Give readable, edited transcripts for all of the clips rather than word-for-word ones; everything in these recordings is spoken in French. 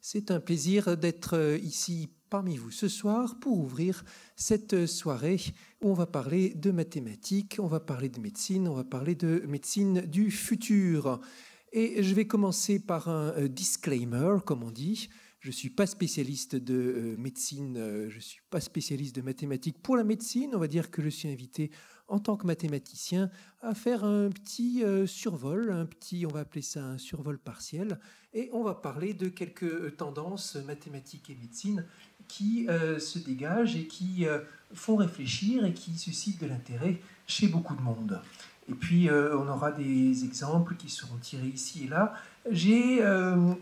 C'est un plaisir d'être ici parmi vous ce soir pour ouvrir cette soirée où on va parler de mathématiques, on va parler de médecine, on va parler de médecine du futur. Et je vais commencer par un disclaimer, comme on dit. Je ne suis pas spécialiste de médecine, je ne suis pas spécialiste de mathématiques pour la médecine. On va dire que je suis invité en tant que mathématicien à faire un petit survol, on va appeler ça un survol partiel. Et on va parler de quelques tendances mathématiques et médecine qui se dégagent et qui font réfléchir et qui suscitent de l'intérêt chez beaucoup de monde. Et puis, on aura des exemples qui seront tirés ici et là. J'ai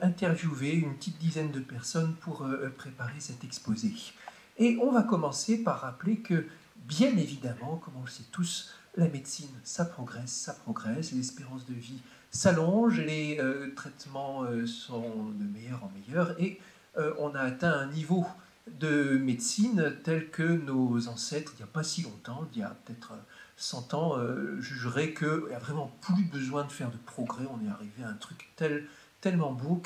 interviewé une petite dizaine de personnes pour préparer cet exposé. Et on va commencer par rappeler que, bien évidemment, comme on le sait tous, la médecine, ça progresse, l'espérance de vie s'allonge, les traitements sont de meilleur en meilleur, et on a atteint un niveau de médecine tel que nos ancêtres, il n'y a pas si longtemps, il y a peut-être 100 ans, jugeraient qu'il n'y a vraiment plus besoin de faire de progrès. On est arrivé à un truc tellement beau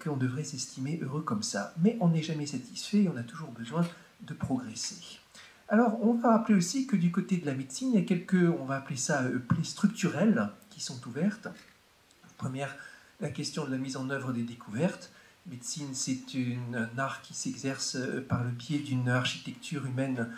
qu'on devrait s'estimer heureux comme ça. Mais on n'est jamais satisfait et on a toujours besoin de progresser. Alors, on va rappeler aussi que du côté de la médecine, il y a quelques, on va appeler ça plaies structurelles qui sont ouvertes. Première, la question de la mise en œuvre des découvertes. Médecine, c'est un art qui s'exerce par le biais d'une architecture humaine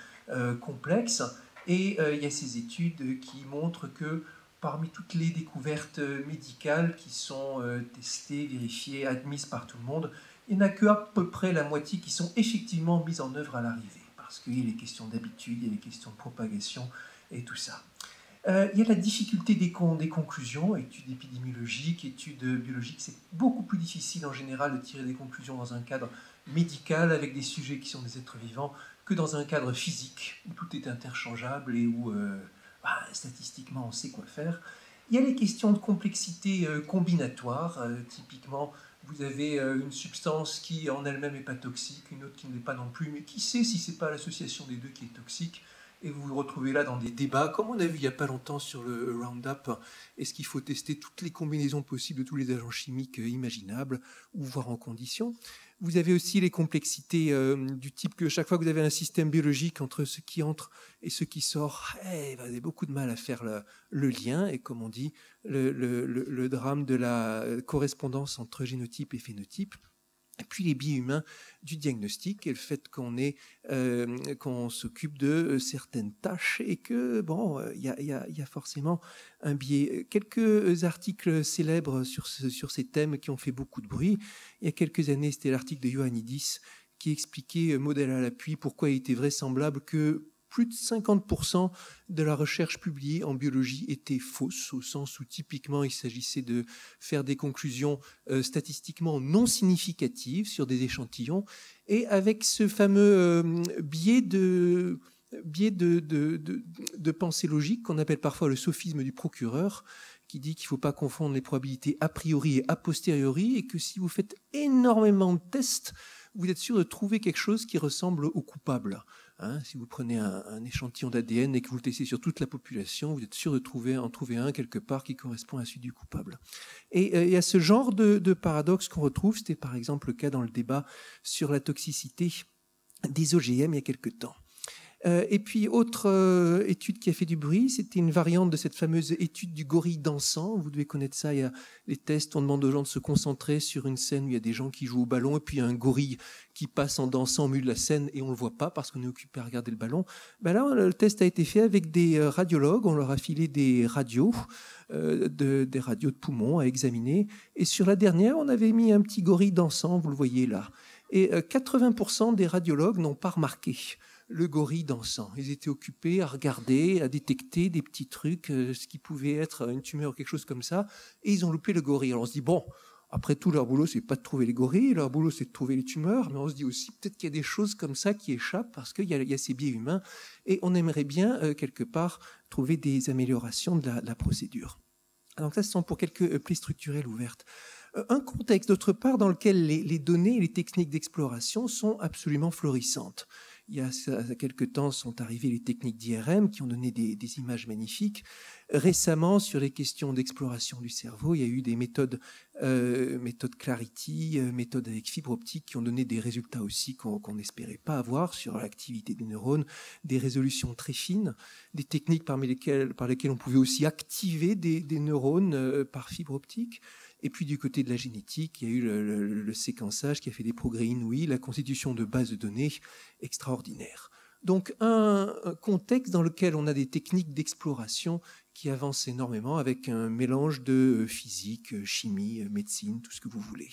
complexe. Et il y a ces études qui montrent que parmi toutes les découvertes médicales qui sont testées, vérifiées, admises par tout le monde, il n'y en a qu'à peu près la moitié qui sont effectivement mises en œuvre à l'arrivée. Parce qu'il y a les questions d'habitude, il y a les questions de propagation et tout ça. Il y a la difficulté des conclusions, études épidémiologiques, études biologiques. C'est beaucoup plus difficile en général de tirer des conclusions dans un cadre médical avec des sujets qui sont des êtres vivants que dans un cadre physique où tout est interchangeable et où statistiquement on sait quoi faire. Il y a les questions de complexité combinatoire. Typiquement, vous avez une substance qui en elle-même n'est pas toxique, une autre qui ne l'est pas non plus, mais qui sait si ce n'est pas l'association des deux qui est toxique. Et vous vous retrouvez là dans des débats, comme on a vu il n'y a pas longtemps sur le Roundup. Est-ce qu'il faut tester toutes les combinaisons possibles de tous les agents chimiques imaginables, ou voire en conditions? Vous avez aussi les complexités du type que chaque fois que vous avez un système biologique entre ce qui entre et ce qui sort, vous avez beaucoup de mal à faire le lien. Et comme on dit, le drame de la correspondance entre génotype et phénotype. Et puis les biais humains du diagnostic et le fait qu'on s'occupe de certaines tâches et que, il y a forcément un biais. Quelques articles célèbres sur ces thèmes qui ont fait beaucoup de bruit. Il y a quelques années, c'était l'article de Ioannidis qui expliquait, modèle à l'appui, pourquoi il était vraisemblable que plus de 50% de la recherche publiée en biologie était fausse, au sens où typiquement il s'agissait de faire des conclusions statistiquement non significatives sur des échantillons, et avec ce fameux biais de pensée logique qu'on appelle parfois le sophisme du procureur, qui dit qu'il ne faut pas confondre les probabilités a priori et a posteriori, et que si vous faites énormément de tests, vous êtes sûr de trouver quelque chose qui ressemble au coupable. Si vous prenez un échantillon d'ADN et que vous le testez sur toute la population, vous êtes sûr de en trouver un quelque part qui correspond à celui du coupable. Et il y a ce genre de paradoxe qu'on retrouve. C'était par exemple le cas dans le débat sur la toxicité des OGM il y a quelque temps. Et puis, autre étude qui a fait du bruit, c'était une variante de cette fameuse étude du gorille dansant. Vous devez connaître ça, il y a les tests, on demande aux gens de se concentrer sur une scène où il y a des gens qui jouent au ballon, et puis il y a un gorille qui passe en dansant au milieu de la scène, et on ne le voit pas parce qu'on est occupé à regarder le ballon. Là, le test a été fait avec des radiologues, on leur a filé des radios, des radios de poumons à examiner, et sur la dernière, on avait mis un petit gorille dansant, vous le voyez là. Et 80% des radiologues n'ont pas remarqué le gorille dansant. Ils étaient occupés à regarder, à détecter des petits trucs, ce qui pouvait être une tumeur ou quelque chose comme ça, et ils ont loupé le gorille. Alors on se dit, après tout, leur boulot, c'est pas de trouver les gorilles, leur boulot, c'est de trouver les tumeurs, mais on se dit aussi, peut-être qu'il y a des choses comme ça qui échappent, parce qu'il y a ces biais humains, et on aimerait bien, quelque part, trouver des améliorations de la procédure. Donc ça, ce sont pour quelques plaies structurelles ouvertes. Un contexte, d'autre part, dans lequel les données et les techniques d'exploration sont absolument florissantes. Il y a quelque temps sont arrivées les techniques d'IRM qui ont donné des images magnifiques. Récemment, sur les questions d'exploration du cerveau, il y a eu des méthodes Clarity, méthodes avec fibre optique qui ont donné des résultats aussi qu'on n'espérait pas avoir sur l'activité des neurones, des résolutions très fines, des techniques par lesquelles on pouvait aussi activer des neurones par fibre optique. Et puis du côté de la génétique, il y a eu le séquençage qui a fait des progrès inouïs, la constitution de bases de données extraordinaires. Donc un contexte dans lequel on a des techniques d'exploration qui avancent énormément avec un mélange de physique, chimie, médecine, tout ce que vous voulez.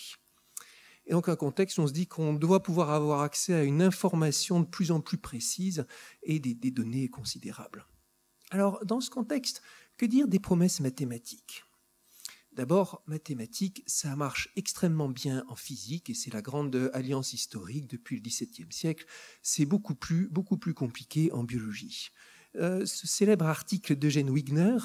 Et donc un contexte où on se dit qu'on doit pouvoir avoir accès à une information de plus en plus précise et des données considérables. Alors dans ce contexte, que dire des promesses mathématiques ? D'abord, mathématiques, ça marche extrêmement bien en physique et c'est la grande alliance historique depuis le XVIIe siècle. C'est beaucoup plus compliqué en biologie. Ce célèbre article d'Eugène Wigner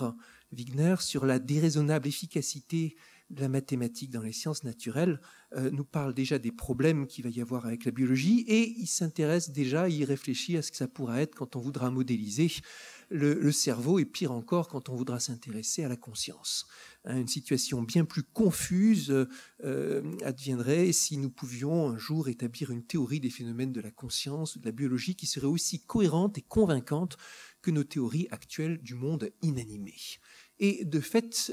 sur la déraisonnable efficacité de la mathématique dans les sciences naturelles nous parle déjà des problèmes qu'il va y avoir avec la biologie et il s'intéresse déjà, il réfléchit à ce que ça pourra être quand on voudra modéliser le cerveau et pire encore quand on voudra s'intéresser à la conscience. Une situation bien plus confuse adviendrait si nous pouvions un jour établir une théorie des phénomènes de la conscience ou de la biologie qui serait aussi cohérente et convaincante que nos théories actuelles du monde inanimé. Et de fait,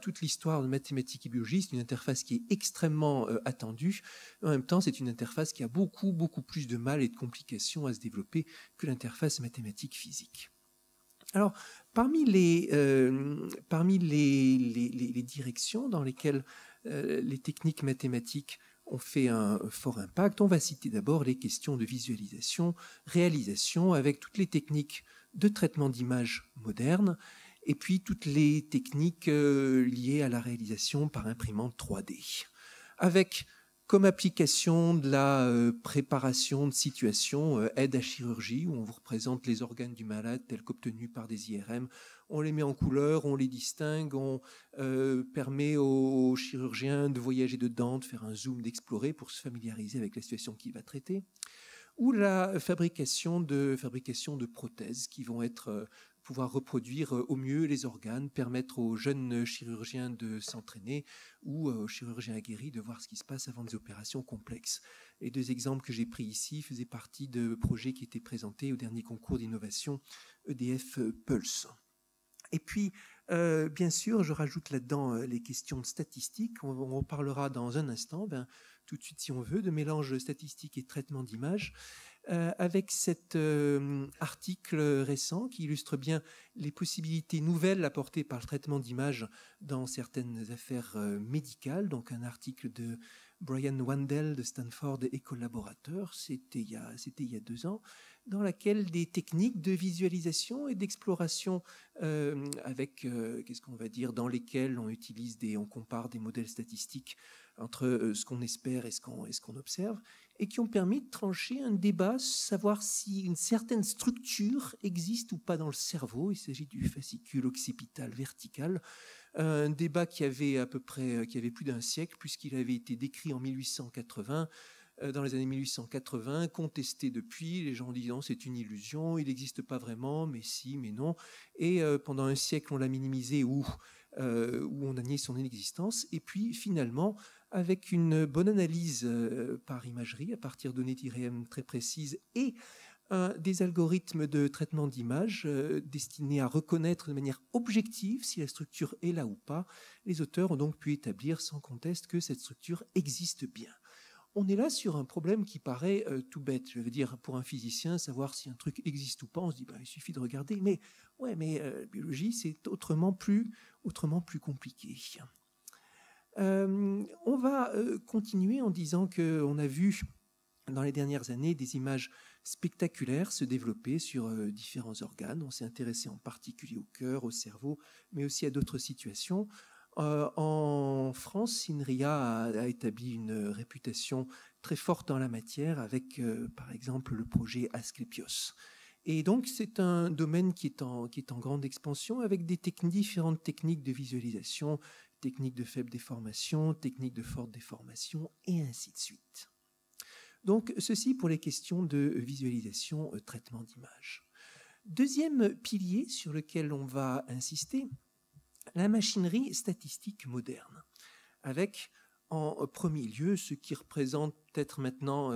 toute l'histoire de mathématiques et biologie, c'est une interface qui est extrêmement attendue. En même temps, c'est une interface qui a beaucoup plus de mal et de complications à se développer que l'interface mathématique-physique. Alors, parmi les directions dans lesquelles les techniques mathématiques ont fait un fort impact, on va citer d'abord les questions de visualisation, réalisation, avec toutes les techniques de traitement d'images modernes, et puis toutes les techniques liées à la réalisation par imprimante 3D, avec comme application de la préparation de situations, aide à chirurgie, où on vous représente les organes du malade tels qu'obtenus par des IRM, on les met en couleur, on les distingue, on permet aux chirurgiens de voyager dedans, de faire un zoom, d'explorer pour se familiariser avec la situation qu'il va traiter, ou la fabrication de prothèses qui vont pouvoir reproduire au mieux les organes, permettre aux jeunes chirurgiens de s'entraîner ou aux chirurgiens aguerris de voir ce qui se passe avant des opérations complexes. Les deux exemples que j'ai pris ici faisaient partie de projets qui étaient présentés au dernier concours d'innovation EDF Pulse. Et puis, bien sûr, je rajoute là-dedans les questions de statistiques. On parlera dans un instant, tout de suite si on veut, de mélange statistique et traitement d'images. Avec cet article récent qui illustre bien les possibilités nouvelles apportées par le traitement d'images dans certaines affaires médicales. Donc un article de Brian Wandel de Stanford et collaborateurs, c'était il y a 2 ans, dans laquelle des techniques de visualisation et d'exploration dans lesquelles on compare des modèles statistiques entre ce qu'on espère et ce qu'on observe, et qui ont permis de trancher un débat, savoir si une certaine structure existe ou pas dans le cerveau. Il s'agit du fascicule occipital vertical, un débat qui avait plus d'1 siècle, puisqu'il avait été décrit en 1880, dans les années 1880, contesté depuis, les gens disant c'est une illusion, il n'existe pas vraiment, mais si, mais non. Et pendant 1 siècle, on l'a minimisé ou on a nié son inexistence. Et puis finalement, avec une bonne analyse par imagerie, à partir de données d'IRM très précises et des algorithmes de traitement d'images destinés à reconnaître de manière objective si la structure est là ou pas, les auteurs ont donc pu établir sans conteste que cette structure existe bien. On est là sur un problème qui paraît tout bête. Je veux dire, pour un physicien, savoir si un truc existe ou pas, on se dit il suffit de regarder. Mais biologie, c'est autrement plus compliqué. On va continuer en disant qu'on a vu dans les dernières années des images spectaculaires se développer sur différents organes. On s'est intéressé en particulier au cœur, au cerveau, mais aussi à d'autres situations. En France, INRIA a établi une réputation très forte dans la matière avec, par exemple, le projet Asclepios. Et donc, c'est un domaine qui est en grande expansion avec différentes techniques de visualisation, techniques de faible déformation, techniques de forte déformation, et ainsi de suite. Donc, ceci pour les questions de visualisation, traitement d'image. Deuxième pilier sur lequel on va insister, la machinerie statistique moderne, avec en premier lieu ce qui représente peut-être maintenant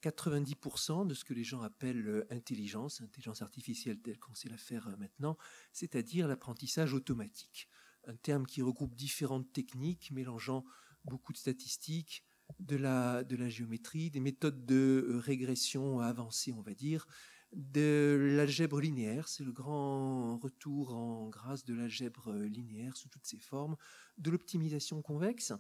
90% de ce que les gens appellent intelligence artificielle telle qu'on sait la faire maintenant, c'est-à-dire l'apprentissage automatique. Un terme qui regroupe différentes techniques mélangeant beaucoup de statistiques, de la géométrie, des méthodes de régression avancées, on va dire, de l'algèbre linéaire, c'est le grand retour en grâce de l'algèbre linéaire sous toutes ses formes, de l'optimisation convexe,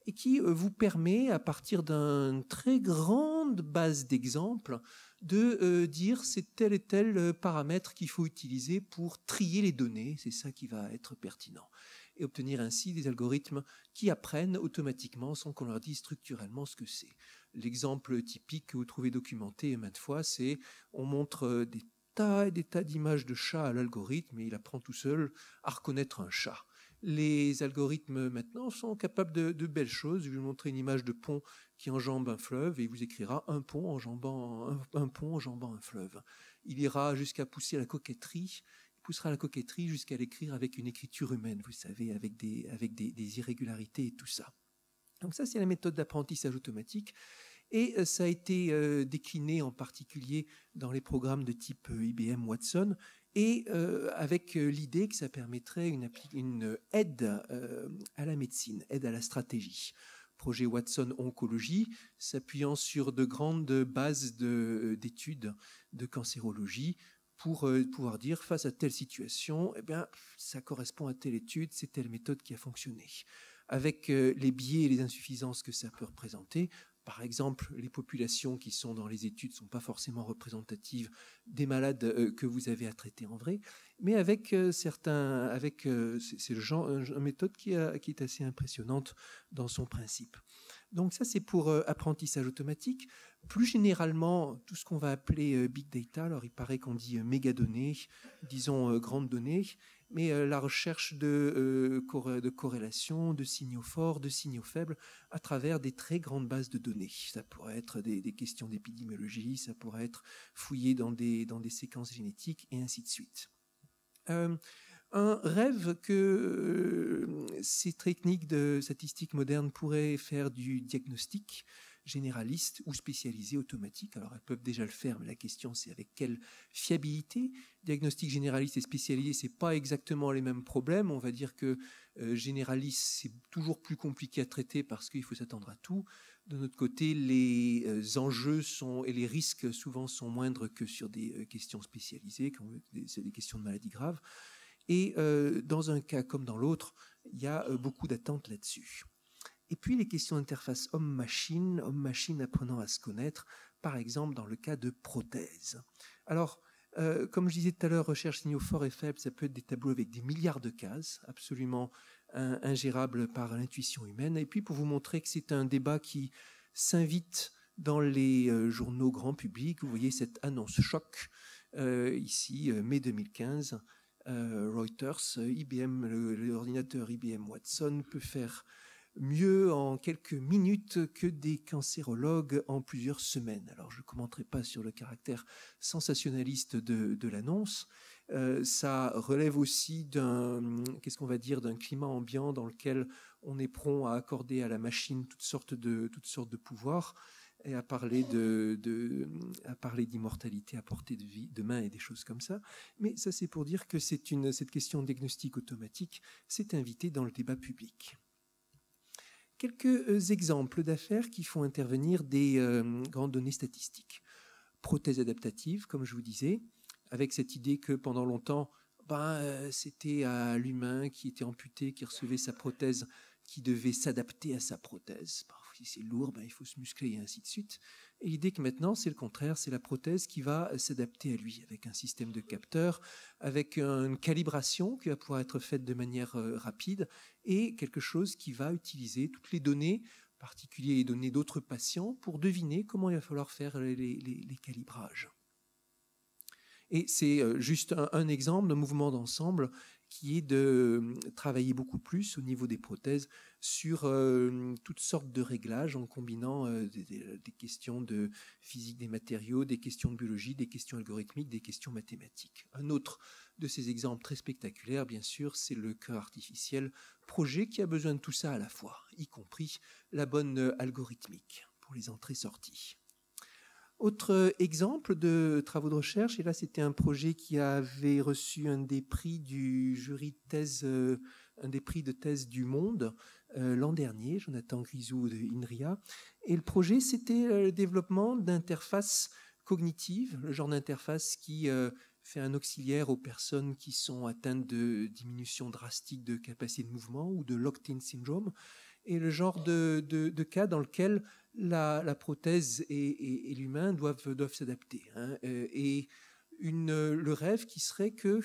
et qui vous permet, à partir d'une très grande base d'exemples, de dire c'est tel et tel paramètre qu'il faut utiliser pour trier les données, c'est ça qui va être pertinent, et obtenir ainsi des algorithmes qui apprennent automatiquement sans qu'on leur dise structurellement ce que c'est. L'exemple typique que vous trouvez documenté maintes fois, c'est on montre des tas et des tas d'images de chats à l'algorithme et il apprend tout seul à reconnaître un chat. Les algorithmes maintenant sont capables de belles choses. Je vais vous montrer une image de pont qui enjambe un fleuve et il vous écrira un pont enjambant un fleuve. Il ira jusqu'à pousser la coquetterie. Il poussera la coquetterie jusqu'à l'écrire avec une écriture humaine, vous savez, avec des irrégularités et tout ça. Donc ça, c'est la méthode d'apprentissage automatique. Et ça a été décliné en particulier dans les programmes de type IBM Watson, et avec l'idée que ça permettrait une aide à la médecine, aide à la stratégie. Projet Watson Oncologie, s'appuyant sur de grandes bases d'études de cancérologie, pour pouvoir dire, face à telle situation, eh bien, ça correspond à telle étude, c'est telle méthode qui a fonctionné. Avec les biais et les insuffisances que ça peut représenter. Par exemple, les populations qui sont dans les études ne sont pas forcément représentatives des malades que vous avez à traiter en vrai, mais avec certains, c'est le genre, une méthode qui est assez impressionnante dans son principe. Donc ça, c'est pour apprentissage automatique. Plus généralement, tout ce qu'on va appeler big data, alors il paraît qu'on dit mégadonnées, disons grandes données, mais la recherche de corrélation, de signaux forts, de signaux faibles, à travers des très grandes bases de données. Ça pourrait être des questions d'épidémiologie, ça pourrait être fouillé dans des séquences génétiques, et ainsi de suite. Un rêve que ces techniques de statistique moderne pourraient faire du diagnostic généraliste ou spécialisé automatique. Alors elles peuvent déjà le faire, mais la question c'est avec quelle fiabilité. Diagnostic généraliste et spécialisé, c'est pas exactement les mêmes problèmes. On va dire que généraliste, c'est toujours plus compliqué à traiter parce qu'il faut s'attendre à tout. De notre côté, les enjeux et les risques souvent sont moindres que sur des questions spécialisées, c'est des questions de maladies graves. Et dans un cas comme dans l'autre, il y a beaucoup d'attentes là-dessus. Et puis les questions d'interface homme-machine apprenant à se connaître, par exemple dans le cas de prothèses. Alors, comme je disais tout à l'heure, recherche signaux forts et faibles, ça peut être des tableaux avec des milliards de cases, absolument ingérables par l'intuition humaine. Et puis pour vous montrer que c'est un débat qui s'invite dans les journaux grand public, vous voyez cette annonce choc, ici, mai 2015, Reuters, IBM, l'ordinateur IBM Watson peut faire mieux en quelques minutes que des cancérologues en plusieurs semaines. Alors je ne commenterai pas sur le caractère sensationnaliste de l'annonce. Ça relève aussi d'un climat ambiant dans lequel on est prompt à accorder à la machine toutes sortes de pouvoirs et à parler d'immortalité à portée de main et des choses comme ça. Mais ça, c'est pour dire que cette question de diagnostic automatique s'est invitée dans le débat public. Quelques exemples d'affaires qui font intervenir des grandes données statistiques. Prothèse adaptative, comme je vous disais, avec cette idée que pendant longtemps, c'était à l'humain qui était amputé, qui recevait sa prothèse, qui devait s'adapter à sa prothèse. Parfois, si c'est lourd, il faut se muscler et ainsi de suite. Et l'idée que maintenant, c'est le contraire, c'est la prothèse qui va s'adapter à lui, avec un système de capteurs, avec une calibration qui va pouvoir être faite de manière rapide, et quelque chose qui va utiliser toutes les données, en particulier les données d'autres patients, pour deviner comment il va falloir faire les calibrages. Et c'est juste un exemple d'un mouvement d'ensemble qui est de travailler beaucoup plus au niveau des prothèses sur toutes sortes de réglages en combinant des questions de physique des matériaux, des questions de biologie, des questions algorithmiques, des questions mathématiques. Un autre de ces exemples très spectaculaires, bien sûr, c'est le cœur artificiel projet qui a besoin de tout ça à la fois, y compris la bonne algorithmique pour les entrées-sorties. Autre exemple de travaux de recherche, et là c'était un projet qui avait reçu un des prix du jury de thèse, un des prix de thèse du monde l'an dernier, Jonathan Grisou de INRIA, et le projet c'était le développement d'interfaces cognitives, le genre d'interface qui fait un auxiliaire aux personnes qui sont atteintes de diminution drastique de capacité de mouvement ou de locked-in syndrome, et le genre de cas dans lequel la prothèse et l'humain doivent s'adapter. Hein. Et le rêve qui serait qu'il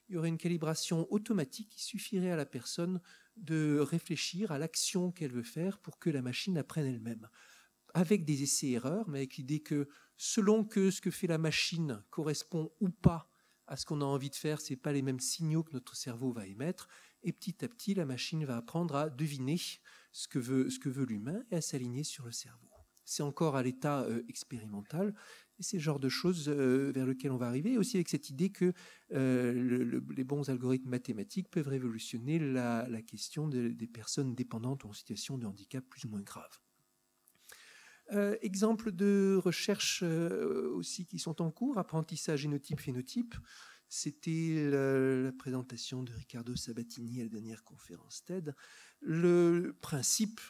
y aurait une calibration automatique qui suffirait à la personne de réfléchir à l'action qu'elle veut faire pour que la machine apprenne elle-même. Avec des essais-erreurs, mais avec l'idée que selon que ce que fait la machine correspond ou pas à ce qu'on a envie de faire, ce n'est pas les mêmes signaux que notre cerveau va émettre, et petit à petit, la machine va apprendre à deviner ce que veut l'humain et à s'aligner sur le cerveau. C'est encore à l'état expérimental, et c'est le genre de choses vers lequel on va arriver, aussi avec cette idée que les bons algorithmes mathématiques peuvent révolutionner la question des personnes dépendantes ou en situation de handicap plus ou moins grave. Exemple de recherche aussi qui sont en cours, apprentissage génotype-phénotype. C'était la présentation de Riccardo Sabatini à la dernière conférence TED. Le principe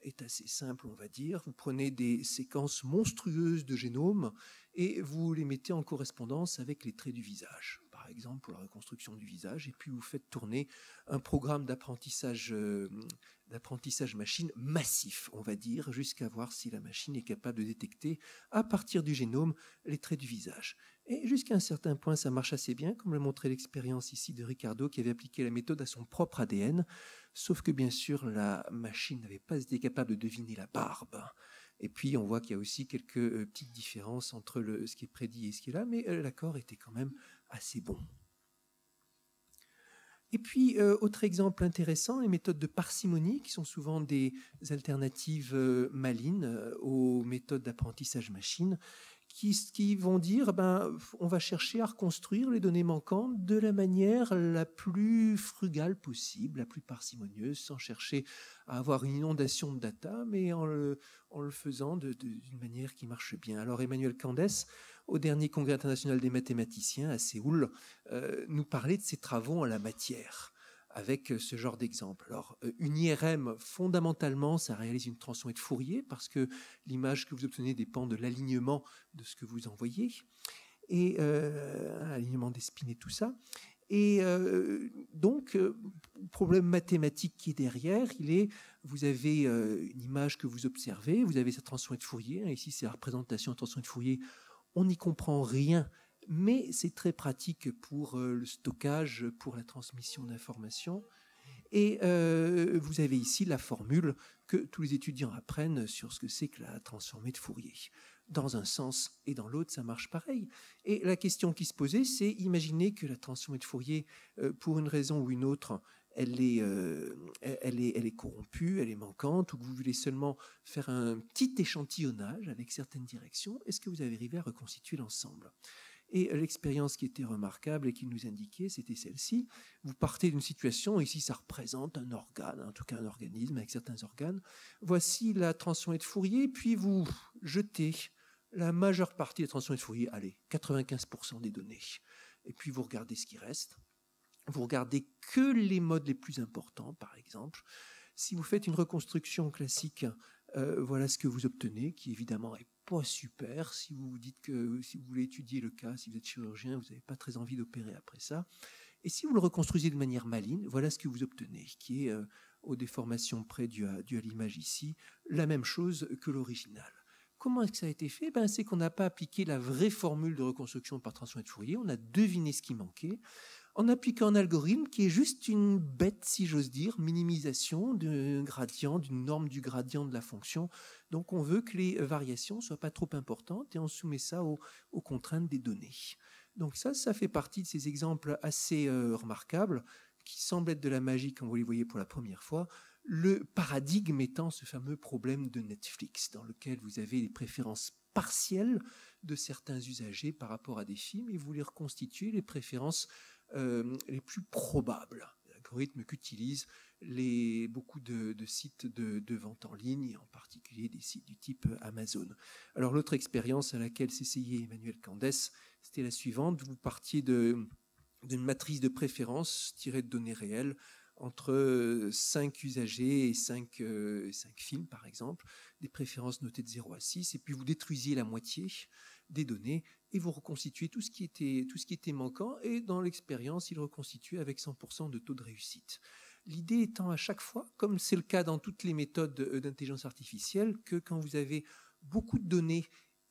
est assez simple, on va dire. Vous prenez des séquences monstrueuses de génomes et vous les mettez en correspondance avec les traits du visage, par exemple pour la reconstruction du visage, et puis vous faites tourner un programme d'apprentissage machine massif, on va dire, jusqu'à voir si la machine est capable de détecter à partir du génome les traits du visage. Et jusqu'à un certain point, ça marche assez bien, comme le montrait l'expérience ici de Riccardo, qui avait appliqué la méthode à son propre ADN, sauf que bien sûr, la machine n'avait pas été capable de deviner la barbe. Et puis, on voit qu'il y a aussi quelques petites différences entre ce qui est prédit et ce qui est là, mais l'accord était quand même assez bon. Et puis, autre exemple intéressant, les méthodes de parcimonie, qui sont souvent des alternatives malines aux méthodes d'apprentissage machine, qui vont dire on va chercher à reconstruire les données manquantes de la manière la plus frugale possible, la plus parcimonieuse, sans chercher à avoir une inondation de data, mais en le faisant d'une manière qui marche bien. Alors Emmanuel Candès, au dernier congrès international des mathématiciens à Séoul, nous parlait de ses travaux en la matière, avec ce genre d'exemple. Alors, une IRM, fondamentalement, ça réalise une transformée de Fourier, parce que l'image que vous obtenez dépend de l'alignement de ce que vous envoyez, et alignement des spins et tout ça. Et donc, problème mathématique qui est derrière, vous avez une image que vous observez, vous avez sa transformée de Fourier, ici c'est la représentation de transformée de Fourier, on n'y comprend rien, mais c'est très pratique pour le stockage, pour la transmission d'informations. Et vous avez ici la formule que tous les étudiants apprennent sur ce que c'est que la transformée de Fourier. Dans un sens et dans l'autre, ça marche pareil. Et la question qui se posait, c'est imaginer que la transformée de Fourier, pour une raison ou une autre, elle est corrompue, elle est manquante, ou que vous voulez seulement faire un petit échantillonnage avec certaines directions. Est-ce que vous avez arrivé à reconstituer l'ensemble ? Et l'expérience qui était remarquable et qui nous indiquait, c'était celle-ci. Vous partez d'une situation, ici ça représente un organe, en tout cas un organisme avec certains organes. Voici la transformée de Fourier, puis vous jetez la majeure partie de la transformée de Fourier, allez, 95% des données. Et puis vous regardez ce qui reste. Vous regardez que les modes les plus importants, par exemple. Si vous faites une reconstruction classique, voilà ce que vous obtenez, qui évidemment est pas super. Si vous vous dites que si vous voulez étudier le cas, si vous êtes chirurgien, vous n'avez pas très envie d'opérer après ça. Et si vous le reconstruisez de manière maligne, voilà ce que vous obtenez, qui est aux déformations près dues à l'image ici, la même chose que l'original. Comment est-ce que ça a été fait ? C'est qu'on n'a pas appliqué la vraie formule de reconstruction par transformée de Fourier, on a deviné ce qui manquait, en appliquant un algorithme qui est juste une bête, si j'ose dire, minimisation d'un gradient, d'une norme du gradient de la fonction. Donc on veut que les variations ne soient pas trop importantes et on soumet ça aux contraintes des données. Donc ça fait partie de ces exemples assez remarquables qui semblent être de la magie quand vous les voyez pour la première fois. le paradigme étant ce fameux problème de Netflix, dans lequel vous avez les préférences partielles de certains usagers par rapport à des films, et vous les reconstituez les préférences les plus probables. L'algorithme qu'utilisent beaucoup de sites de vente en ligne, et en particulier des sites du type Amazon. Alors l'autre expérience à laquelle s'essayait Emmanuel Candès, c'était la suivante. Vous partiez d'une matrice de préférences tirée de données réelles entre 5 usagers et 5 films, par exemple, des préférences notées de 0 à 6, et puis vous détruisiez la moitié des données et vous reconstituez tout ce qui était manquant, et dans l'expérience, il reconstituait avec 100% de taux de réussite. L'idée étant à chaque fois, comme c'est le cas dans toutes les méthodes d'intelligence artificielle, que quand vous avez beaucoup de données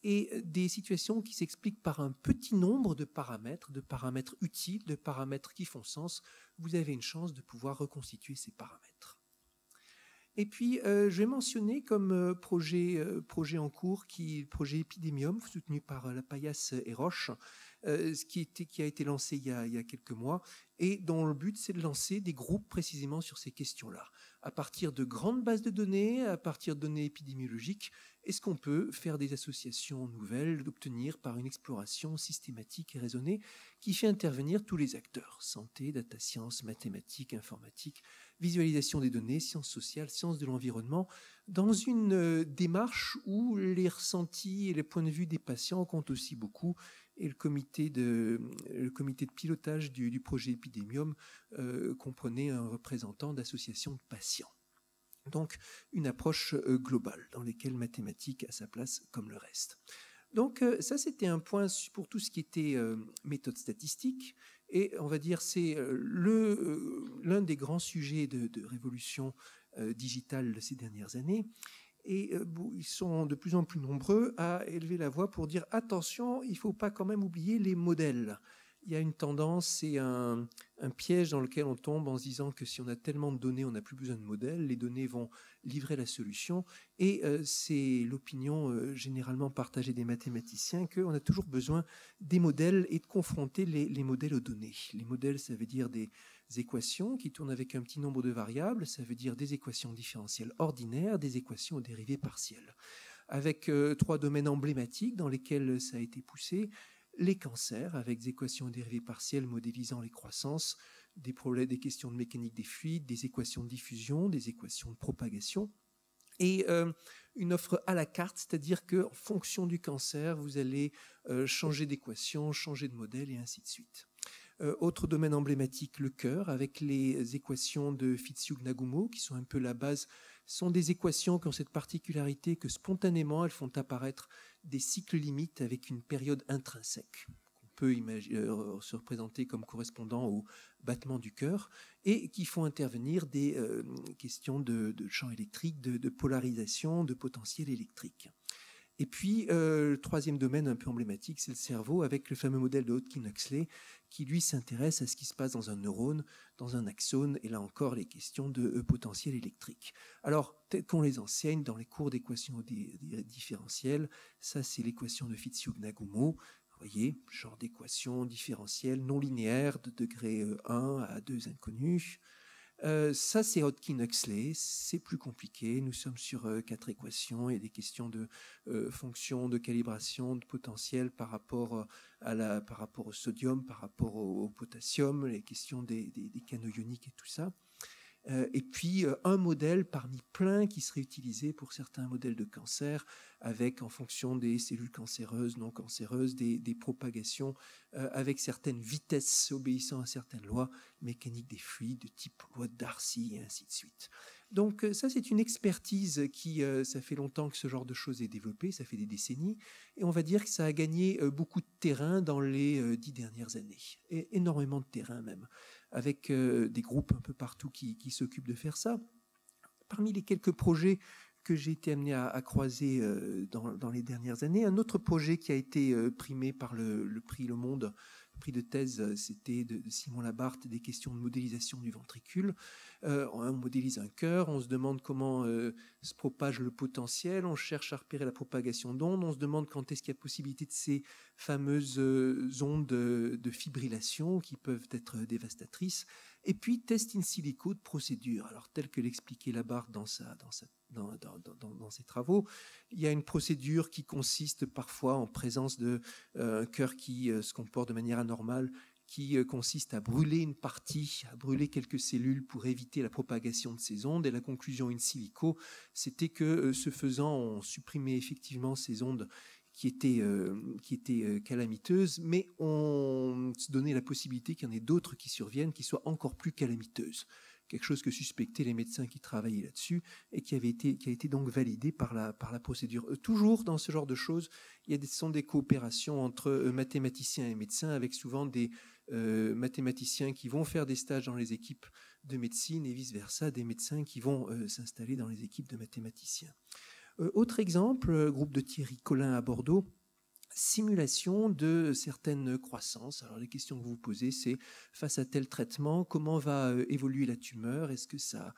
et des situations qui s'expliquent par un petit nombre de paramètres utiles, de paramètres qui font sens, vous avez une chance de pouvoir reconstituer ces paramètres. Et puis, je vais mentionner comme projet en cours, le projet Epidemium, soutenu par La Paillasse et Roche, qui a été lancé il y a quelques mois, et dont le but, c'est de lancer des groupes précisément sur ces questions-là. À partir de grandes bases de données, à partir de données épidémiologiques, est-ce qu'on peut faire des associations nouvelles, d'obtenir par une exploration systématique et raisonnée qui fait intervenir tous les acteurs, santé, data science, mathématiques, informatique, visualisation des données, sciences sociales, sciences de l'environnement, dans une démarche où les ressentis et les points de vue des patients comptent aussi beaucoup, et le comité de pilotage du projet Epidemium comprenait un représentant d'associations de patients. Donc, une approche globale dans laquelle mathématiques a sa place comme le reste. Donc, ça, c'était un point pour tout ce qui était méthode statistique. Et on va dire c'est l'un des grands sujets de révolution digitale de ces dernières années. Et ils sont de plus en plus nombreux à élever la voix pour dire attention, il ne faut pas quand même oublier les modèles. Il y a une tendance, c'est un piège dans lequel on tombe en se disant que si on a tellement de données, on n'a plus besoin de modèles, les données vont livrer la solution. Et c'est l'opinion généralement partagée des mathématiciens qu'on a toujours besoin des modèles et de confronter les modèles aux données. Les modèles, ça veut dire des équations qui tournent avec un petit nombre de variables, ça veut dire des équations différentielles ordinaires, des équations aux dérivées partielles. Avec 3 domaines emblématiques dans lesquels ça a été poussé: les cancers, avec des équations dérivées partielles modélisant les croissances, des questions de mécanique des fluides, des équations de diffusion, des équations de propagation, et une offre à la carte, c'est-à-dire qu'en fonction du cancer, vous allez changer d'équation, changer de modèle, et ainsi de suite. Autre domaine emblématique, le cœur, avec les équations de Fitzhugh-Nagumo, qui sont un peu la base, sont des équations qui ont cette particularité que spontanément, elles font apparaître des cycles limites avec une période intrinsèque, qu'on peut se représenter comme correspondant au battement du cœur, et qui font intervenir des questions de champ électrique, de polarisation, de potentiel électrique. Et puis, le troisième domaine un peu emblématique, c'est le cerveau, avec le fameux modèle de Hodgkin-Huxley, qui lui s'intéresse à ce qui se passe dans un neurone, dans un axone, et là encore les questions de potentiel électrique. Alors, tel qu'on les enseigne dans les cours d'équations différentielles, ça c'est l'équation de Fitzhugh-Nagumo. Vous voyez, genre d'équation différentielle non linéaire de degré 1 à 2 inconnus. Ça, c'est Hodgkin-Huxley, c'est plus compliqué. Nous sommes sur 4 équations et des questions de fonctions de calibration de potentiel par rapport au sodium, par rapport au potassium, les questions des canaux ioniques et tout ça. Et puis un modèle parmi plein qui serait utilisé pour certains modèles de cancer, avec en fonction des cellules cancéreuses, non cancéreuses, des propagations avec certaines vitesses obéissant à certaines lois mécaniques des fluides, de type loi de Darcy, et ainsi de suite. Donc ça, c'est une expertise qui, ça fait longtemps que ce genre de choses est développé, ça fait des décennies, et on va dire que ça a gagné beaucoup de terrain dans les 10 dernières années, et énormément de terrain même, avec des groupes un peu partout qui s'occupent de faire ça. Parmi les quelques projets que j'ai été amené à croiser dans les dernières années, un autre projet qui a été primé par le prix Le Monde, le prix de thèse, c'était de Simon Labarthe, des questions de modélisation du ventricule. On modélise un cœur, on se demande comment se propage le potentiel, on cherche à repérer la propagation d'ondes, on se demande quand est-ce qu'il y a possibilité de ces fameuses ondes de fibrillation qui peuvent être dévastatrices. Et puis, test in silico de procédure. Alors, tel que l'expliquait Labarthe dans ses travaux, il y a une procédure qui consiste parfois en présence d'un cœur qui se comporte de manière anormale, qui consiste à brûler une partie, à brûler quelques cellules pour éviter la propagation de ces ondes. Et la conclusion in silico, c'était que ce faisant, on supprimait effectivement ces ondes qui étaient calamiteuses, mais on se donnait la possibilité qu'il y en ait d'autres qui surviennent, qui soient encore plus calamiteuses. Quelque chose que suspectaient les médecins qui travaillaient là-dessus et qui a été donc validé par la procédure. Toujours dans ce genre de choses, ce sont des coopérations entre mathématiciens et médecins, avec souvent des mathématiciens qui vont faire des stages dans les équipes de médecine et vice-versa, des médecins qui vont s'installer dans les équipes de mathématiciens. Autre exemple, groupe de Thierry Collin à Bordeaux, simulation de certaines croissances. Alors les questions que vous vous posez, c'est face à tel traitement, comment va évoluer la tumeur? Est-ce que ça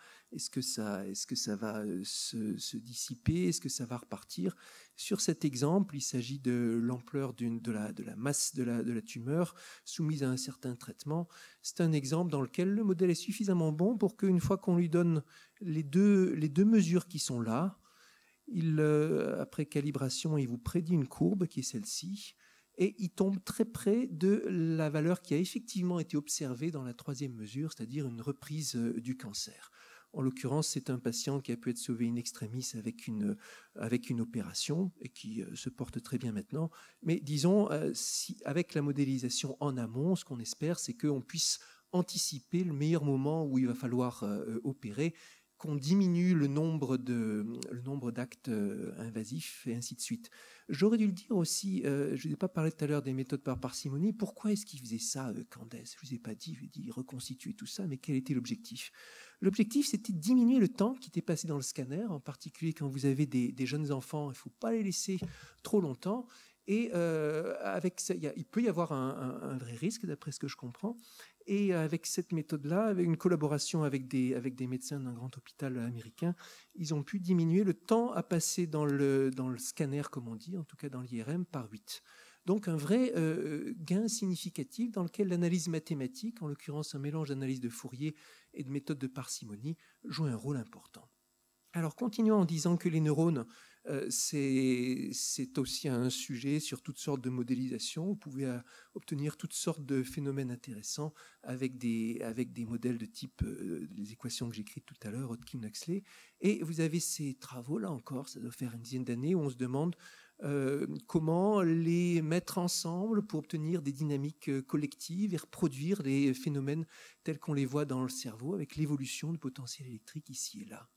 va se dissiper? Est-ce que ça va repartir? Sur cet exemple, il s'agit de l'ampleur de la masse de la tumeur soumise à un certain traitement. C'est un exemple dans lequel le modèle est suffisamment bon pour qu'une fois qu'on lui donne les deux mesures qui sont là, après calibration, il vous prédit une courbe qui est celle-ci, et il tombe très près de la valeur qui a effectivement été observée dans la troisième mesure, c'est-à-dire une reprise du cancer. En l'occurrence, c'est un patient qui a pu être sauvé in extremis avec une opération et qui se porte très bien maintenant. Mais disons, avec la modélisation en amont, ce qu'on espère, c'est qu'on puisse anticiper le meilleur moment où il va falloir opérer, qu'on diminue le nombre d'actes invasifs et ainsi de suite. J'aurais dû le dire aussi, je n'ai pas parlé tout à l'heure des méthodes par parcimonie. Pourquoi est-ce qu'il faisait ça, Candès? Je ne vous ai pas dit, je lui ai dit reconstituer tout ça, mais quel était l'objectif? L'objectif, c'était de diminuer le temps qui était passé dans le scanner, en particulier quand vous avez des jeunes enfants, il ne faut pas les laisser trop longtemps. Et avec ça, il peut y avoir un vrai risque, d'après ce que je comprends. Et avec cette méthode-là, avec une collaboration avec des médecins d'un grand hôpital américain, ils ont pu diminuer le temps à passer dans le scanner, comme on dit, en tout cas dans l'IRM, par 8. Donc un vrai gain significatif dans lequel l'analyse mathématique, en l'occurrence un mélange d'analyse de Fourier et de méthode de parcimonie, joue un rôle important. Alors continuons en disant que les neurones, c'est aussi un sujet sur toutes sortes de modélisations. Vous pouvez obtenir toutes sortes de phénomènes intéressants avec des modèles de type les équations que j'ai écrites tout à l'heure, Hodgkin-Huxley. Et vous avez ces travaux, là encore, ça doit faire une dizaine d'années, où on se demande comment les mettre ensemble pour obtenir des dynamiques collectives et reproduire les phénomènes tels qu'on les voit dans le cerveau avec l'évolution du potentiel électrique ici et là.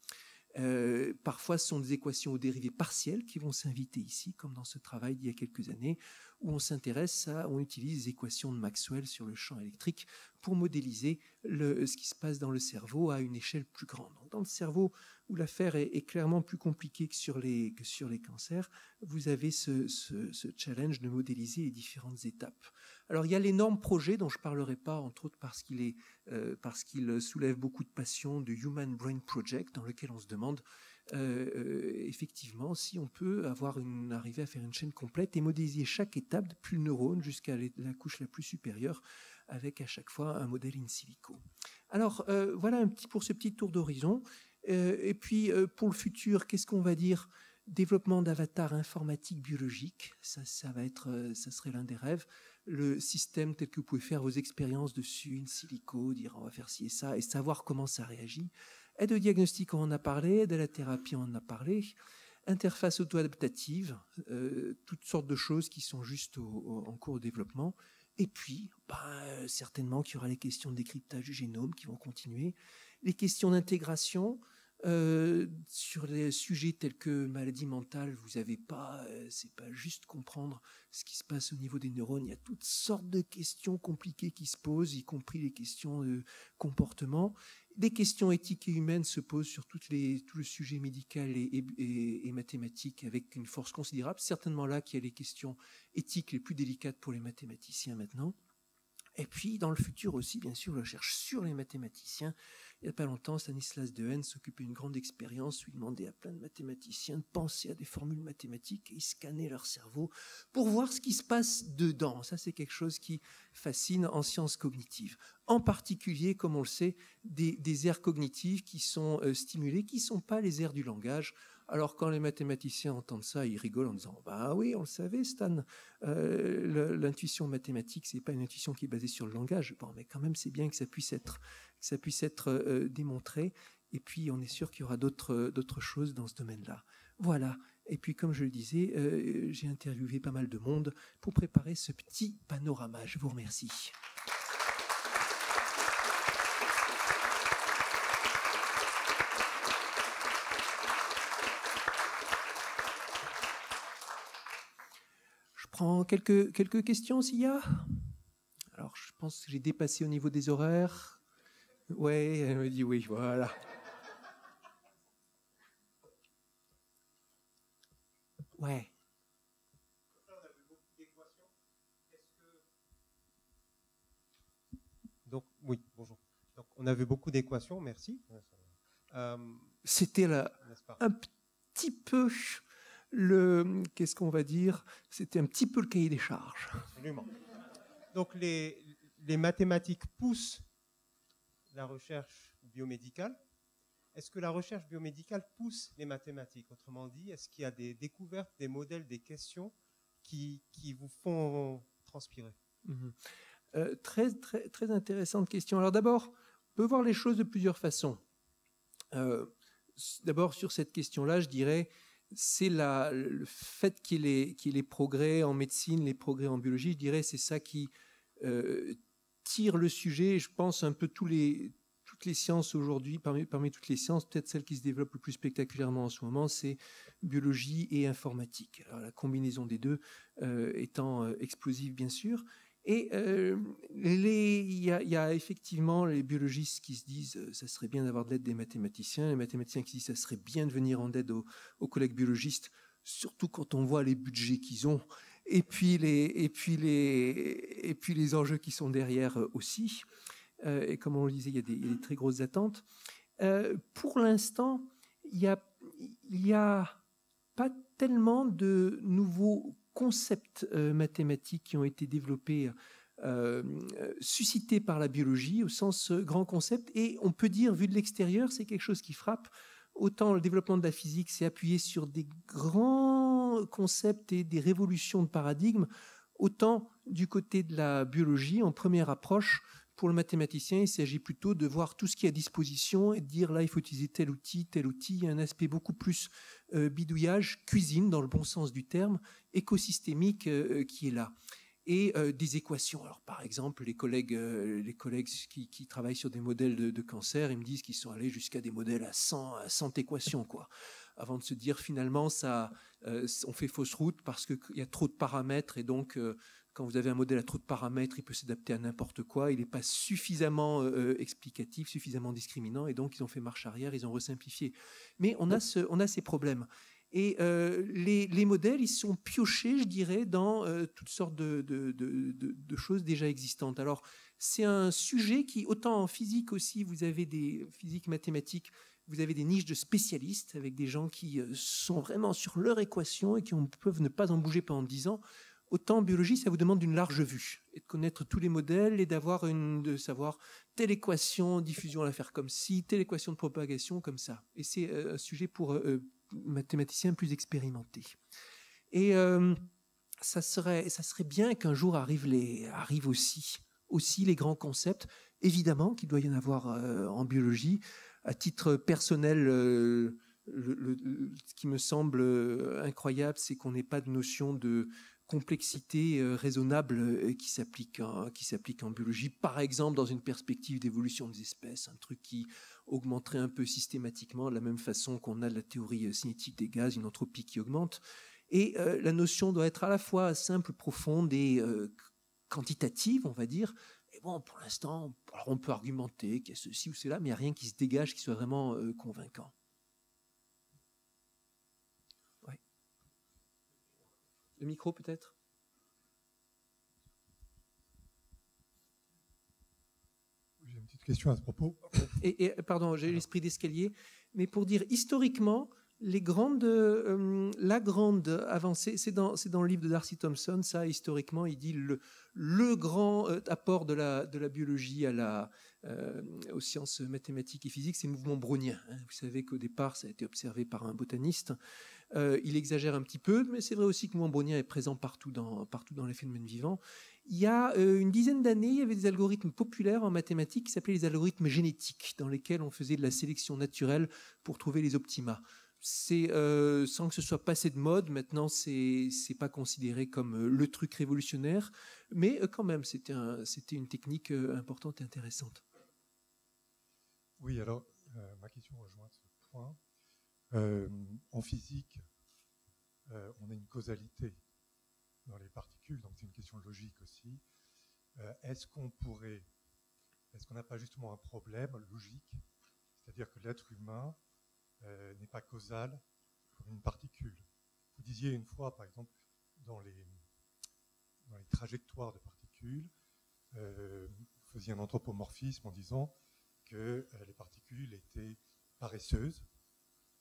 Parfois, ce sont des équations aux dérivées partielles qui vont s'inviter ici, comme dans ce travail d'il y a quelques années, où on utilise les équations de Maxwell sur le champ électrique pour modéliser ce qui se passe dans le cerveau à une échelle plus grande. Donc, dans le cerveau, où l'affaire est clairement plus compliquée que sur les cancers, vous avez ce challenge de modéliser les différentes étapes. Alors, il y a l'énorme projet dont je ne parlerai pas, entre autres parce qu'il soulève beaucoup de passion, du Human Brain Project, dans lequel on se demande effectivement si on peut arriver à faire une chaîne complète et modéliser chaque étape depuis le neurone jusqu'à la couche la plus supérieure, avec à chaque fois un modèle in silico. Alors, voilà pour ce petit tour d'horizon. Et puis, pour le futur, qu'est-ce qu'on va dire? Développement d'avatars informatiques biologiques, ça serait l'un des rêves. Le système tel que vous pouvez faire vos expériences dessus, in silico, dire on va faire ci et ça, et savoir comment ça réagit. Aide au diagnostic, on en a parlé. Aide à la thérapie, on en a parlé. Interface auto-adaptative, toutes sortes de choses qui sont juste en cours de développement. Et puis, certainement qu'il y aura les questions de décryptage du génome qui vont continuer. Les questions d'intégration, sur les sujets tels que maladie mentale, vous n'avez pas, c'est pas juste comprendre ce qui se passe au niveau des neurones. Il y a toutes sortes de questions compliquées qui se posent, y compris les questions de comportement. Des questions éthiques et humaines se posent sur tout le sujet médical et mathématique avec une force considérable. Certainement là qu'il y a les questions éthiques les plus délicates pour les mathématiciens maintenant. Et puis, dans le futur aussi, bien sûr, la recherche sur les mathématiciens il n'y a pas longtemps, Stanislas Dehaene s'occupait d'une grande expérience où il demandait à plein de mathématiciens de penser à des formules mathématiques et il scannait leur cerveau pour voir ce qui se passe dedans. Ça, c'est quelque chose qui fascine en sciences cognitives. En particulier, comme on le sait, des aires cognitives qui sont stimulées, qui ne sont pas les aires du langage. Alors quand les mathématiciens entendent ça, ils rigolent en disant « Bah oui, on le savait, Stan, l'intuition mathématique, c'est pas une intuition qui est basée sur le langage. Bon, mais quand même, c'est bien que ça puisse être démontré. Et puis, on est sûr qu'il y aura d'autres choses dans ce domaine-là. Voilà. Et puis, comme je le disais, j'ai interviewé pas mal de monde pour préparer ce petit panorama. Je vous remercie. Je prends quelques questions s'il y a. Alors, je pense que j'ai dépassé au niveau des horaires. Ouais, elle me dit oui, voilà. Ouais. Donc, oui, bonjour. Donc, on a vu beaucoup d'équations, merci. C'était un petit peu qu'est-ce qu'on va dire, c'était un petit peu le cahier des charges. Absolument. Donc, les mathématiques poussent la recherche biomédicale. Est-ce que la recherche biomédicale pousse les mathématiques? Autrement dit, est-ce qu'il y a des découvertes, des modèles, des questions qui vous font transpirer? Très intéressante question. Alors d'abord, on peut voir les choses de plusieurs façons. D'abord, sur cette question-là, je dirais, c'est le fait qu'il y ait les progrès en médecine, les progrès en biologie, je dirais, c'est ça qui tire le sujet. Je pense un peu toutes les sciences aujourd'hui, parmi toutes les sciences, peut-être celle qui se développe le plus spectaculairement en ce moment, c'est biologie et informatique. Alors, la combinaison des deux étant explosive, bien sûr. Et il y a effectivement les biologistes qui se disent ça serait bien d'avoir de l'aide des mathématiciens, les mathématiciens qui disent ça serait bien de venir en aide aux collègues biologistes, surtout quand on voit les budgets qu'ils ont, et puis les enjeux qui sont derrière aussi. Et comme on le disait, il y a des très grosses attentes. Pour l'instant, il y a pas tellement de nouveaux concepts mathématiques qui ont été développés, suscités par la biologie au sens grand concept. Et on peut dire, vu de l'extérieur, c'est quelque chose qui frappe. Autant le développement de la physique s'est appuyé sur des grands concepts et des révolutions de paradigmes, autant du côté de la biologie, en première approche, pour le mathématicien, il s'agit plutôt de voir tout ce qui est à disposition et de dire là, il faut utiliser tel outil. Il y a un aspect beaucoup plus bidouillage, cuisine dans le bon sens du terme, écosystémique qui est là. Et des équations. Alors, par exemple, les collègues qui travaillent sur des modèles de cancer, ils me disent qu'ils sont allés jusqu'à des modèles à 100 équations, quoi. Avant de se dire finalement, on fait fausse route parce qu'il y a trop de paramètres et donc quand vous avez un modèle à trop de paramètres, il peut s'adapter à n'importe quoi. Il n'est pas suffisamment explicatif, suffisamment discriminant et donc ils ont fait marche arrière, ils ont resimplifié. Mais on a ces problèmes. Et les modèles, ils sont piochés, je dirais, dans toutes sortes de choses déjà existantes. Alors, c'est un sujet qui, autant en physique aussi, vous avez des physiques mathématiques, vous avez des niches de spécialistes avec des gens qui sont vraiment sur leur équation et qui peuvent ne pas en bouger pendant 10 ans. Autant en biologie, ça vous demande une large vue et de connaître tous les modèles et de savoir telle équation, diffusion, la faire comme ci, telle équation de propagation comme ça. Et c'est un sujet pour mathématiciens plus expérimentés. Et ça serait bien qu'un jour arrivent aussi les grands concepts. Évidemment qu'il doit y en avoir en biologie. À titre personnel, ce qui me semble incroyable, c'est qu'on n'ait pas de notion de complexité raisonnable qui s'applique en biologie, par exemple dans une perspective d'évolution des espèces, un truc qui augmenterait un peu systématiquement de la même façon qu'on a de la théorie cinétique des gaz, une entropie qui augmente. Et la notion doit être à la fois simple, profonde et quantitative, on va dire. Et bon, pour l'instant, on peut argumenter qu'il y a ceci ou cela, mais il n'y a rien qui se dégage qui soit vraiment convaincant. Ouais. Le micro peut-être ? J'ai une petite question à ce propos. Pardon, j'ai l'esprit d'escalier, mais pour dire historiquement, la grande avancée, c'est dans le livre de Darcy Thompson, ça, historiquement, il dit le grand apport de la biologie aux sciences mathématiques et physiques, c'est le mouvement brownien. Hein. Vous savez qu'au départ, ça a été observé par un botaniste. Il exagère un petit peu, mais c'est vrai aussi que le mouvement brownien est présent partout dans les phénomènes vivants. Il y a une dizaine d'années, il y avait des algorithmes populaires en mathématiques qui s'appelaient les algorithmes génétiques, dans lesquels on faisait de la sélection naturelle pour trouver les optima. C'est sans que ce soit passé de mode, maintenant c'est pas considéré comme le truc révolutionnaire, mais quand même c'était une technique importante et intéressante. Oui, alors ma question rejoint ce point. En physique, on a une causalité dans les particules, donc c'est une question logique aussi. Est-ce qu'on n'a pas justement un problème logique, c'est-à-dire que l'être humain n'est pas causal pour une particule? Vous disiez une fois, par exemple, dans les trajectoires de particules, vous faisiez un anthropomorphisme en disant que les particules étaient paresseuses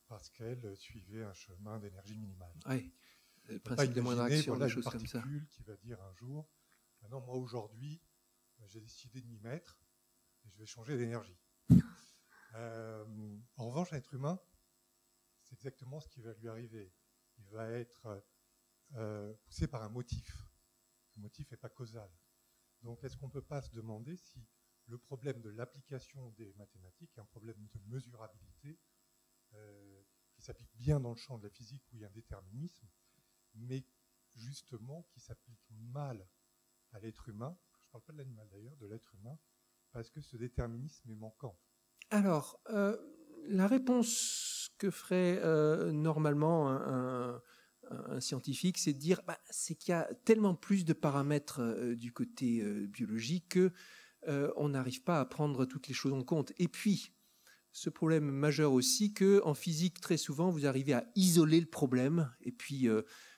parce qu'elles suivaient un chemin d'énergie minimale. Oui, le principe de moindre action, des choses comme ça. Une particule qui va dire un jour, maintenant moi aujourd'hui, j'ai décidé de m'y mettre et je vais changer d'énergie. En revanche, l'être humain, c'est exactement ce qui va lui arriver. Il va être poussé par un motif. Le motif n'est pas causal. Donc, est-ce qu'on ne peut pas se demander si le problème de l'application des mathématiques est un problème de mesurabilité qui s'applique bien dans le champ de la physique où il y a un déterminisme, mais justement qui s'applique mal à l'être humain, je ne parle pas de l'animal d'ailleurs, de l'être humain, parce que ce déterminisme est manquant. Alors, la réponse que ferait normalement un scientifique, c'est de dire c'est qu'il y a tellement plus de paramètres du côté biologique que on n'arrive pas à prendre toutes les choses en compte. Et puis, ce problème majeur aussi qu'en physique, très souvent, vous arrivez à isoler le problème et puis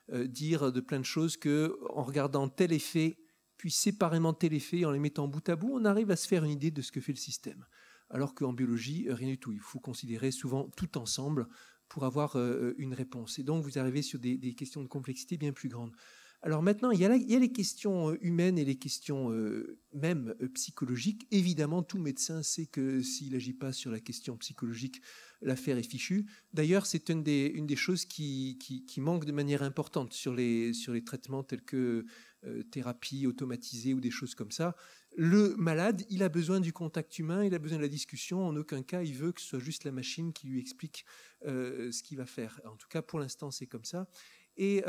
dire de plein de choses qu'en regardant tel effet, puis séparément tel effet, en les mettant bout à bout, on arrive à se faire une idée de ce que fait le système. Alors qu'en biologie, rien du tout. Il faut considérer souvent tout ensemble pour avoir une réponse. Et donc, vous arrivez sur des questions de complexité bien plus grandes. Alors maintenant, il y a les questions humaines et les questions même psychologiques. Évidemment, tout médecin sait que s'il n'agit pas sur la question psychologique, l'affaire est fichue. D'ailleurs, c'est une des choses qui manque de manière importante sur les traitements tels que thérapie automatisée ou des choses comme ça. Le malade, il a besoin du contact humain, il a besoin de la discussion. En aucun cas, il veut que ce soit juste la machine qui lui explique ce qu'il va faire. En tout cas, pour l'instant, c'est comme ça. Et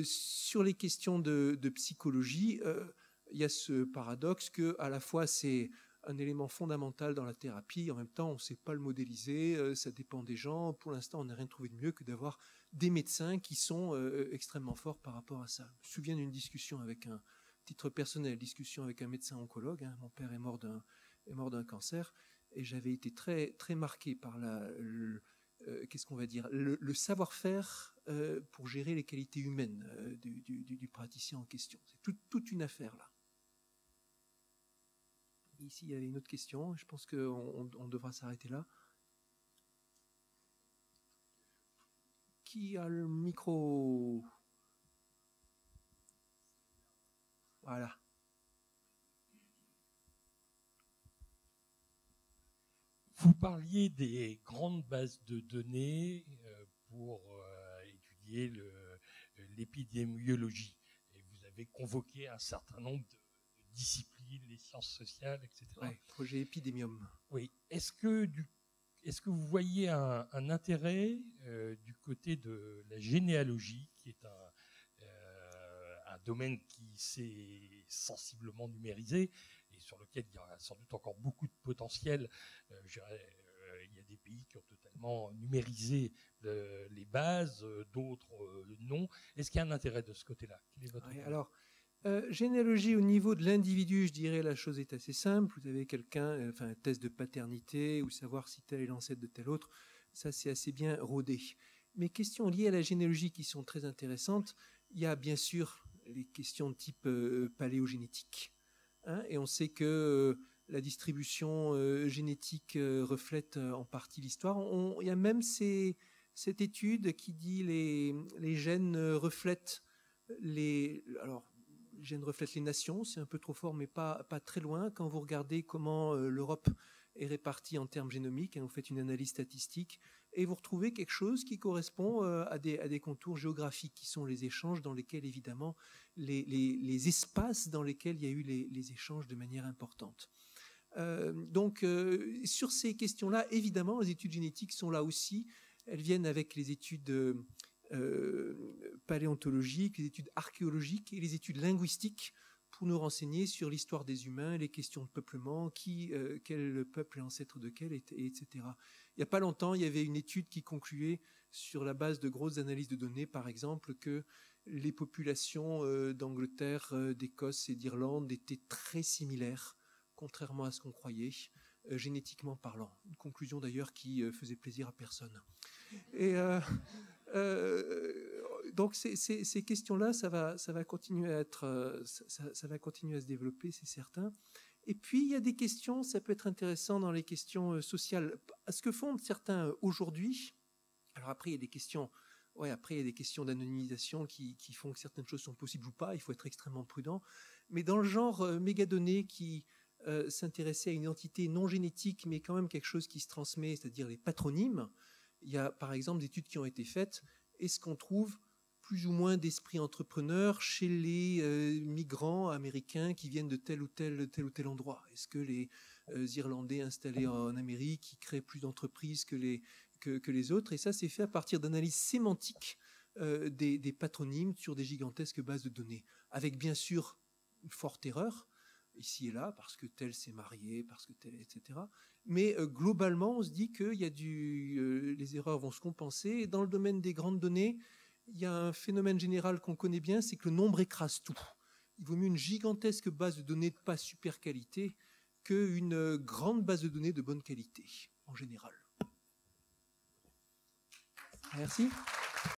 sur les questions de psychologie, il y a ce paradoxe qu'à la fois c'est un élément fondamental dans la thérapie, en même temps on ne sait pas le modéliser, ça dépend des gens. Pour l'instant, on n'a rien trouvé de mieux que d'avoir des médecins qui sont extrêmement forts par rapport à ça. Je me souviens d'une discussion avec titre personnel, discussion avec un médecin oncologue. Hein. Mon père est mort d'un cancer et j'avais été très, très marqué par qu'est-ce qu'on va dire, le savoir-faire pour gérer les qualités humaines du praticien en question. C'est toute une affaire là. Ici, il y avait une autre question. Je pense qu'on devra s'arrêter là. Qui a le micro? Voilà. Vous parliez des grandes bases de données pour étudier l'épidémiologie. Et vous avez convoqué un certain nombre de disciplines, les sciences sociales, etc. Oui, projet Epidemium. Oui. Est-ce que vous voyez un intérêt du côté de la généalogie, qui est un domaine qui s'est sensiblement numérisé et sur lequel il y a sans doute encore beaucoup de potentiel? Il y a des pays qui ont totalement numérisé les bases, d'autres non. Est-ce qu'il y a un intérêt de ce côté-là? Quel est votre opinion? Alors, généalogie au niveau de l'individu, je dirais la chose est assez simple. Vous avez quelqu'un, un test de paternité ou savoir si tel est l'ancêtre de tel autre, ça c'est assez bien rodé. Mais questions liées à la généalogie qui sont très intéressantes, il y a bien sûr les questions de type paléogénétique. Hein, et on sait que la distribution génétique reflète en partie l'histoire. Il y a même cette étude qui dit les gènes reflètent les gènes reflètent les nations, c'est un peu trop fort, mais pas très loin. Quand vous regardez comment l'Europe est répartie en termes génomiques, vous faites une analyse statistique, et vous retrouvez quelque chose qui correspond à des contours géographiques, qui sont les échanges dans lesquels, évidemment, les espaces dans lesquels il y a eu les échanges de manière importante. Donc, sur ces questions-là, évidemment, les études génétiques sont là aussi. Elles viennent avec les études paléontologiques, les études archéologiques et les études linguistiques pour nous renseigner sur l'histoire des humains, les questions de peuplement, quel peuple est ancêtre de quel, etc. Il n'y a pas longtemps, il y avait une étude qui concluait sur la base de grosses analyses de données, par exemple, que les populations d'Angleterre, d'Écosse et d'Irlande étaient très similaires, contrairement à ce qu'on croyait, génétiquement parlant. Une conclusion d'ailleurs qui faisait plaisir à personne. Et donc ces questions-là, ça va continuer à être, ça va continuer à se développer, c'est certain. Et puis il y a des questions, ça peut être intéressant dans les questions sociales. Ce que font certains aujourd'hui. Alors après il y a des questions. Ouais, après, il y a des questions d'anonymisation qui font que certaines choses sont possibles ou pas. Il faut être extrêmement prudent. Mais dans le genre mégadonnées qui s'intéressait à une entité non génétique, mais quand même quelque chose qui se transmet, c'est-à-dire les patronymes, il y a par exemple des études qui ont été faites. Est-ce qu'on trouve plus ou moins d'esprit entrepreneur chez les migrants américains qui viennent de tel ou tel endroit? Est-ce que les Irlandais installés en Amérique qui créent plus d'entreprises que les autres? Et ça, c'est fait à partir d'analyses sémantiques des patronymes sur des gigantesques bases de données, avec bien sûr une forte erreur, ici et là, parce que tel s'est marié, parce que tel, etc. Mais globalement, on se dit que les erreurs vont se compenser. Et dans le domaine des grandes données, il y a un phénomène général qu'on connaît bien, c'est que le nombre écrase tout. Il vaut mieux une gigantesque base de données de pas super qualité qu'une grande base de données de bonne qualité, en général. Merci.